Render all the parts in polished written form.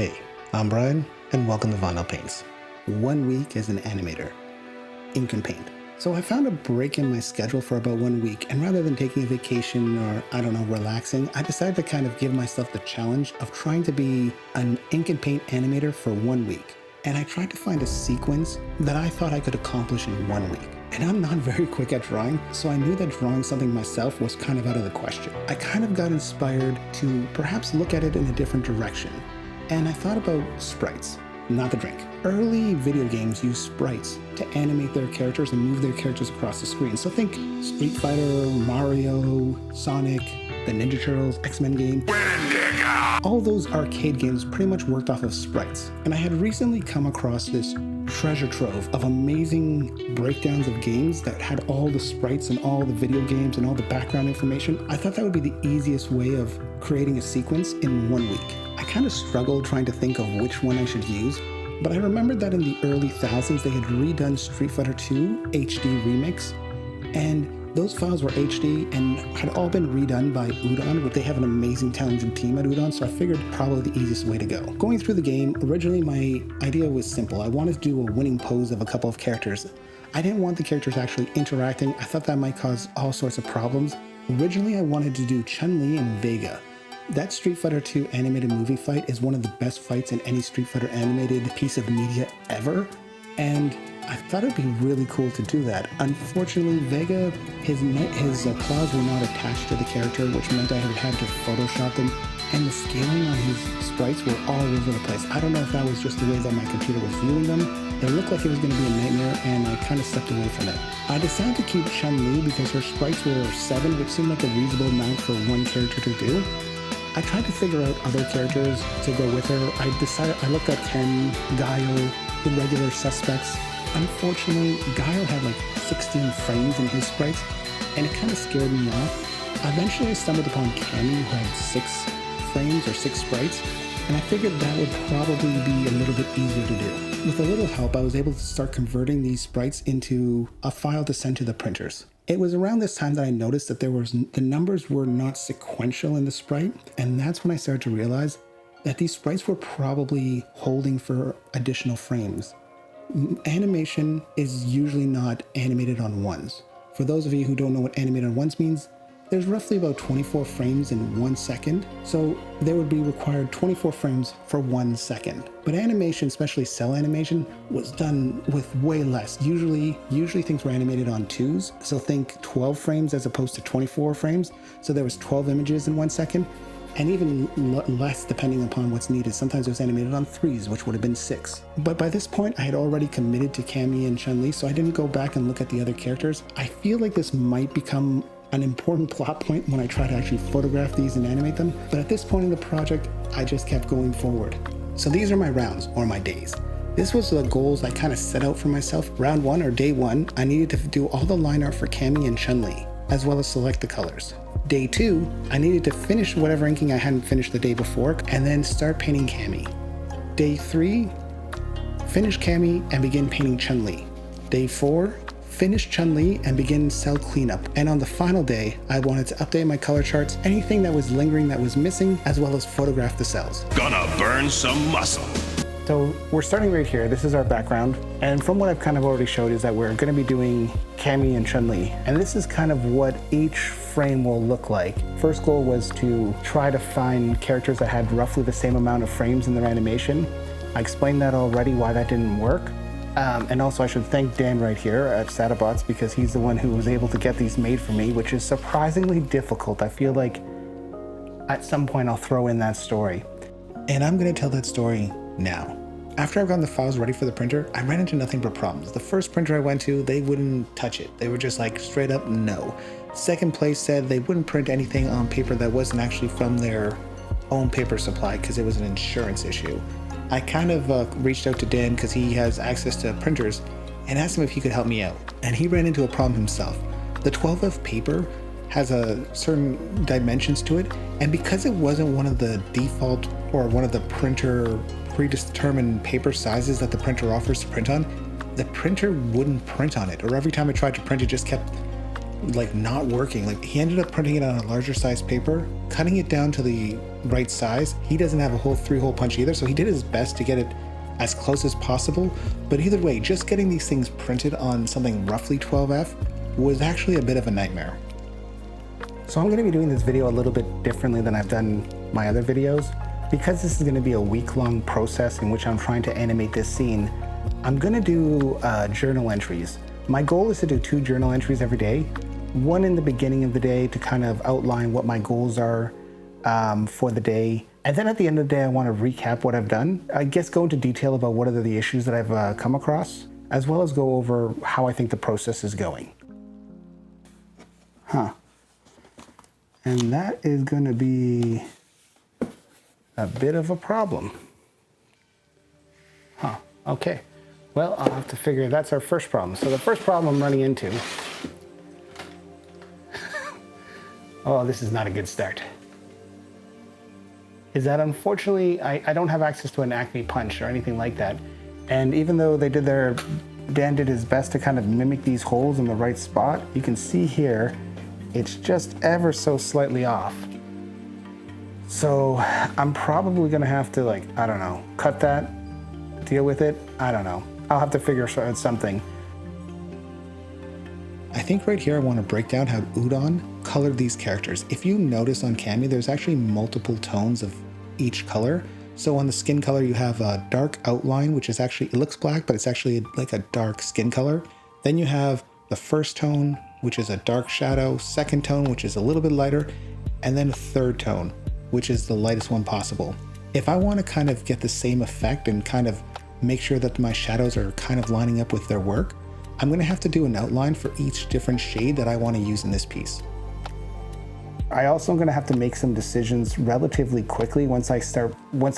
Hey, I'm Brian, and welcome to Vinyl Paints. 1 week as an animator, ink and paint. So I found a break in my schedule for about 1 week, and rather than taking a vacation or, relaxing, I decided to kind of give myself the challenge of trying to be an ink and paint animator for 1 week. And I tried to find a sequence that I thought I could accomplish in 1 week. And I'm not very quick at drawing, so I knew that drawing something myself was kind of out of the question. I kind of got inspired to perhaps look at it in a different direction. And I thought about sprites, not the drink. Early video games use sprites to animate their characters and move their characters across the screen. So think Street Fighter, Mario, Sonic, the Ninja Turtles, X-Men game. All those arcade games pretty much worked off of sprites. And I had recently come across this treasure trove of amazing breakdowns of games that had all the sprites and all the video games and all the background information. I thought that would be the easiest way of creating a sequence in 1 week. I kind of struggled trying to think of which one I should use, but I remembered that in the early thousands they had redone Street Fighter 2 HD Remix, and those files were HD and had all been redone by Udon, but they have an amazing talented team at Udon, so I figured probably the easiest way to go. Going through the game, originally my idea was simple. I wanted to do a winning pose of a couple of characters. I didn't want the characters actually interacting. I thought that might cause all sorts of problems. Originally I wanted to do Chun-Li and Vega. That Street Fighter 2 animated movie fight is one of the best fights in any Street Fighter animated piece of media ever, and I thought it'd be really cool to do that. Unfortunately, Vega, his claws were not attached to the character, which meant I had to Photoshop them, and the scaling on his sprites were all over the place. I don't know if that was just the way that my computer was viewing them. It looked like it was going to be a nightmare, and I kind of stepped away from it. I decided to keep Chun-Li because her sprites were 7, which seemed like a reasonable amount for one character to do. I tried to figure out other characters to go with her. I looked at Ken, Guile, the regular suspects. Unfortunately, Guile had like 16 frames in his sprites, and it kind of scared me off. Eventually I stumbled upon Cammy, who had 6 frames or 6 sprites, and I figured that would probably be a little bit easier to do. With a little help, I was able to start converting these sprites into a file to send to the printers. It was around this time that I noticed that the numbers were not sequential in the sprite, and that's when I started to realize that these sprites were probably holding for additional frames. Animation is usually not animated on ones. For those of you who don't know what animated on ones means, there's roughly about 24 frames in 1 second, so there would be required 24 frames for 1 second. But animation, especially cell animation, was done with way less. Usually things were animated on 2s, so think 12 frames as opposed to 24 frames, so there was 12 images in 1 second, and even less depending upon what's needed. Sometimes it was animated on 3s, which would have been 6. But by this point, I had already committed to Cammy and Chun-Li, so I didn't go back and look at the other characters. I feel like this might become an important plot point when I try to actually photograph these and animate them, but at this point in the project, I just kept going forward. So these are my rounds, or my days. This was the goals I kind of set out for myself. Round 1, or day 1, I needed to do all the line art for Cammy and Chun-Li, as well as select the colors. Day 2, I needed to finish whatever inking I hadn't finished the day before, and then start painting Cammy. Day 3, finish Cammy and begin painting Chun-Li. Day 4, finish Chun-Li and begin cell cleanup. And on the final day, I wanted to update my color charts, anything that was lingering that was missing, as well as photograph the cells. Gonna burn some muscle. So we're starting right here. This is our background. And from what I've kind of already showed is that we're gonna be doing Cammy and Chun-Li. And this is kind of what each frame will look like. First goal was to try to find characters that had roughly the same amount of frames in their animation. I explained that already, why that didn't work. And also I should thank Dan right here at Satabots, because he's the one who was able to get these made for me, which is surprisingly difficult. I feel like at some point I'll throw in that story. And I'm gonna tell that story now. After I've gotten the files ready for the printer, I ran into nothing but problems. The first printer I went to, they wouldn't touch it. They were just like straight up no. Second place said they wouldn't print anything on paper that wasn't actually from their own paper supply because it was an insurance issue. I kind of reached out to Dan because he has access to printers and asked him if he could help me out. And he ran into a problem himself. The 12F paper has a certain dimensions to it, and because it wasn't one of the default or one of the printer predetermined paper sizes that the printer offers to print on, the printer wouldn't print on it, or every time I tried to print it just kept like not working. Like he ended up printing it on a larger size paper, cutting it down to the right size. He doesn't have a whole 3-hole punch either, so he did his best to get it as close as possible. But either way, just getting these things printed on something roughly 12F was actually a bit of a nightmare. So I'm going to be doing this video a little bit differently than I've done my other videos. Because this is going to be a week-long process in which I'm trying to animate this scene, I'm going to do journal entries. My goal is to do 2 journal entries every day. One in the beginning of the day to kind of outline what my goals are for the day. And then at the end of the day, I want to recap what I've done. I guess go into detail about what are the issues that I've come across, as well as go over how I think the process is going. And that is going to be a bit of a problem. Okay. Well, I'll have to figure that's our first problem. So the first problem I'm running into. Oh, this is not a good start. Is that unfortunately, I don't have access to an Acme punch or anything like that. And even though Dan did his best to kind of mimic these holes in the right spot, you can see here, it's just ever so slightly off. So I'm probably gonna have to, like, I don't know, cut that, deal with it. I don't know. I'll have to figure out something. I think right here I want to break down how Udon colored these characters. If you notice on Cami, there's actually multiple tones of each color. So on the skin color, you have a dark outline, which is actually, it looks black, but it's actually like a dark skin color. Then you have the first tone, which is a dark shadow, second tone, which is a little bit lighter, and then a third tone, which is the lightest one possible. If I want to kind of get the same effect and kind of make sure that my shadows are kind of lining up with their work, I'm going to have to do an outline for each different shade that I want to use in this piece. I also am going to have to make some decisions relatively quickly once I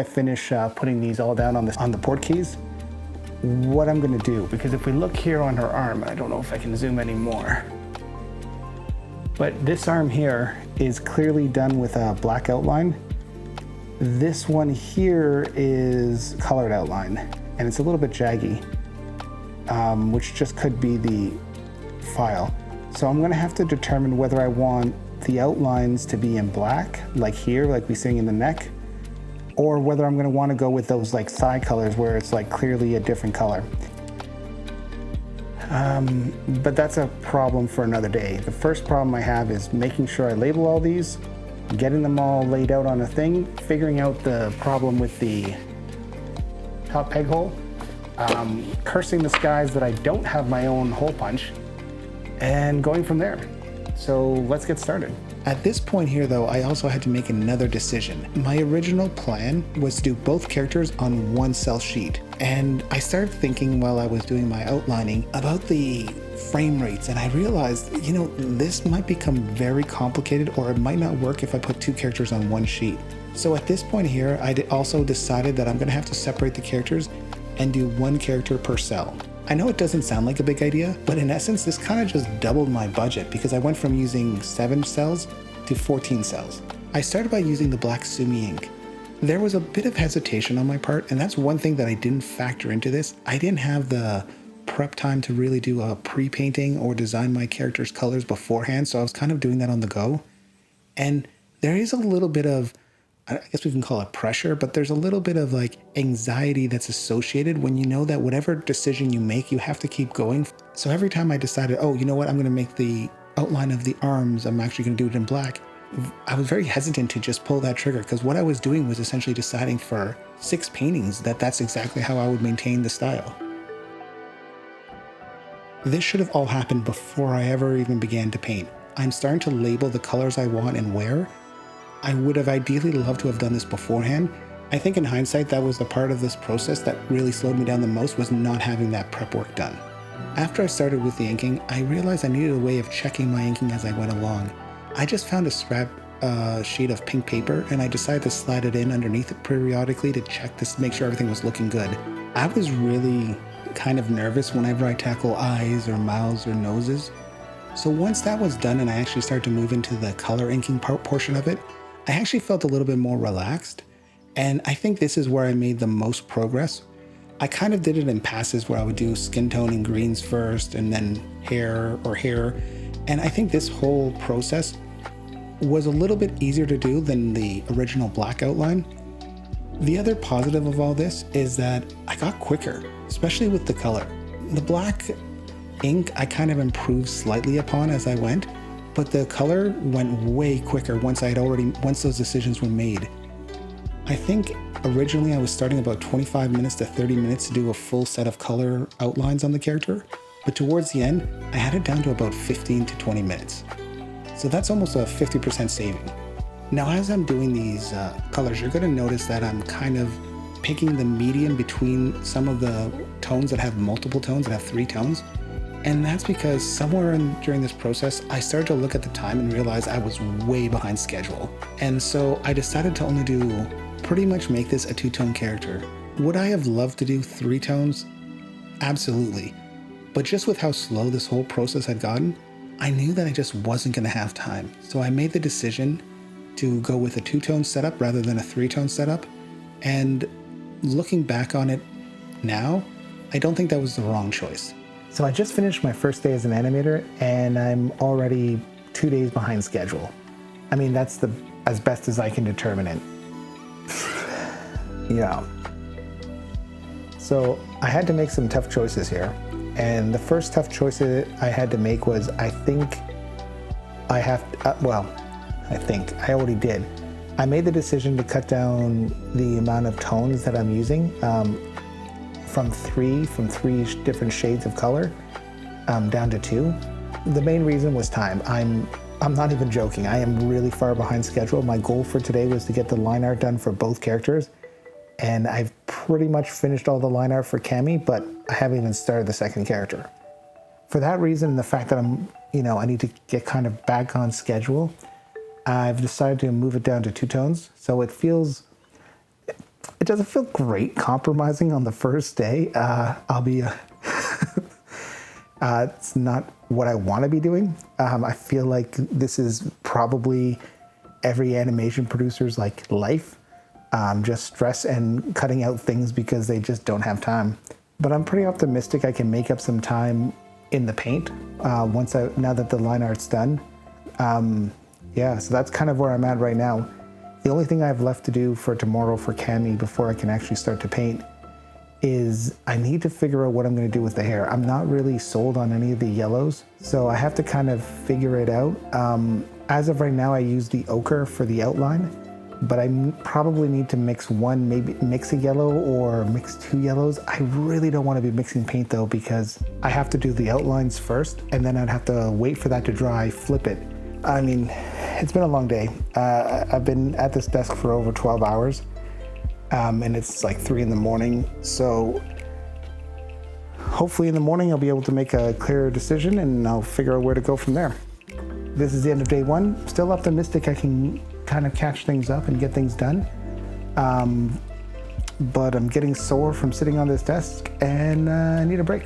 finish putting these all down on the port keys, what I'm going to do. Because if we look here on her arm, I don't know if I can zoom anymore, but this arm here is clearly done with a black outline. This one here is colored outline, and it's a little bit jaggy, which just could be the file. So I'm gonna have to determine whether I want the outlines to be in black, like here, like we're seeing in the neck, or whether I'm gonna wanna go with those like thigh colors where it's like clearly a different color. But that's a problem for another day. The first problem I have is making sure I label all these, getting them all laid out on a thing, figuring out the problem with the top peg hole, cursing the skies that I don't have my own hole punch, and going from there. So let's get started. At this point here though, I also had to make another decision. My original plan was to do both characters on one cell sheet. And I started thinking while I was doing my outlining about the frame rates, and I realized, you know, this might become very complicated, or it might not work if I put 2 characters on one sheet. So at this point here, I also decided that I'm gonna have to separate the characters and do 1 character per cell. I know it doesn't sound like a big idea, but in essence, this kind of just doubled my budget because I went from using 7 cells to 14 cells. I started by using the black Sumi ink. There was a bit of hesitation on my part, and that's one thing that I didn't factor into this. I didn't have the prep time to really do a pre-painting or design my character's colors beforehand, so I was kind of doing that on the go. And there is a little bit of, I guess we can call it pressure, but there's a little bit of like anxiety that's associated when you know that whatever decision you make, you have to keep going. So every time I decided, oh, you know what, I'm gonna make the outline of the arms, I'm actually gonna do it in black, I was very hesitant to just pull that trigger, because what I was doing was essentially deciding for 6 paintings that that's exactly how I would maintain the style. This should have all happened before I ever even began to paint. I'm starting to label the colors I want and where. I would have ideally loved to have done this beforehand. I think in hindsight, that was the part of this process that really slowed me down the most, was not having that prep work done. After I started with the inking, I realized I needed a way of checking my inking as I went along. I just found a scrap sheet of pink paper, and I decided to slide it in underneath it periodically to check this, make sure everything was looking good. I was really kind of nervous whenever I tackle eyes or mouths or noses. So once that was done and I actually started to move into the color inking portion of it, I actually felt a little bit more relaxed. And I think this is where I made the most progress. I kind of did it in passes where I would do skin tone and greens first, and then hair or hair. And I think this whole process was a little bit easier to do than the original black outline. The other positive of all this is that I got quicker, especially with the color. The black ink I kind of improved slightly upon as I went, but the color went way quicker once those decisions were made. I think originally I was starting about 25 minutes to 30 minutes to do a full set of color outlines on the character, but towards the end, I had it down to about 15 to 20 minutes. So that's almost a 50% saving. Now, as I'm doing these colors, you're gonna notice that I'm kind of picking the medium between some of the tones that have multiple tones, that have 3 tones. And that's because somewhere during this process, I started to look at the time and realize I was way behind schedule. And so I decided to only pretty much make this a 2-tone character. Would I have loved to do 3 tones? Absolutely. But just with how slow this whole process had gotten, I knew that I just wasn't gonna have time. So I made the decision to go with a 2-tone setup rather than a 3-tone setup. And looking back on it now, I don't think that was the wrong choice. So I just finished my first day as an animator and I'm already 2 days behind schedule. I mean, that's as best as I can determine it. Yeah. So I had to make some tough choices here. And the first tough choice that I had to make was, I already did. I made the decision to cut down the amount of tones that I'm using from three different shades of color down to 2. The main reason was time. I'm not even joking. I am really far behind schedule. My goal for today was to get the line art done for both characters. And I've pretty much finished all the line art for Cammy, but I haven't even started the second character. For that reason, the fact that I need to get kind of back on schedule, I've decided to move it down to 2 tones. So it doesn't feel great compromising on the first day. It's not what I want to be doing. I feel like this is probably every animation producer's life. Just stress and cutting out things because they just don't have time. But I'm pretty optimistic I can make up some time in the paint now that the line art's done. So that's kind of where I'm at right now. The only thing I have left to do for tomorrow for Cammy before I can actually start to paint is I need to figure out what I'm going to do with the hair. I'm not really sold on any of the yellows, so I have to kind of figure it out. As of right now, I use the ochre for the outline, but I probably need to maybe mix a yellow or mix 2 yellows. I really don't want to be mixing paint though, because I have to do the outlines first and then I'd have to wait for that to dry, flip it. I mean, it's been a long day. I've been at this desk for over 12 hours and it's like 3 in the morning. So hopefully in the morning I'll be able to make a clearer decision and I'll figure out where to go from there. This is the end of day 1. Still optimistic I can kind of catch things up and get things done. But I'm getting sore from sitting on this desk and I need a break.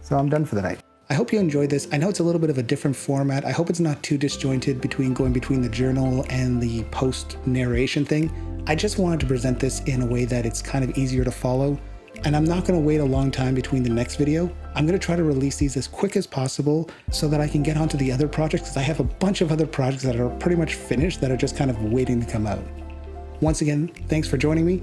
So I'm done for the night. I hope you enjoyed this. I know it's a little bit of a different format. I hope it's not too disjointed going between the journal and the post narration thing. I just wanted to present this in a way that it's kind of easier to follow. And I'm not going to wait a long time between the next video. I'm going to try to release these as quick as possible so that I can get onto the other projects, because I have a bunch of other projects that are pretty much finished that are just kind of waiting to come out. Once again, thanks for joining me.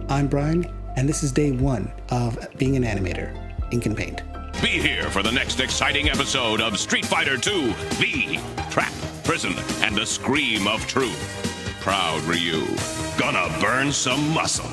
I'm Brian, and this is day 1 of being an animator, Ink and Paint. Be here for the next exciting episode of Street Fighter 2, V, Trap, Prison, and the Scream of Truth. Proud Ryu, gonna burn some muscle.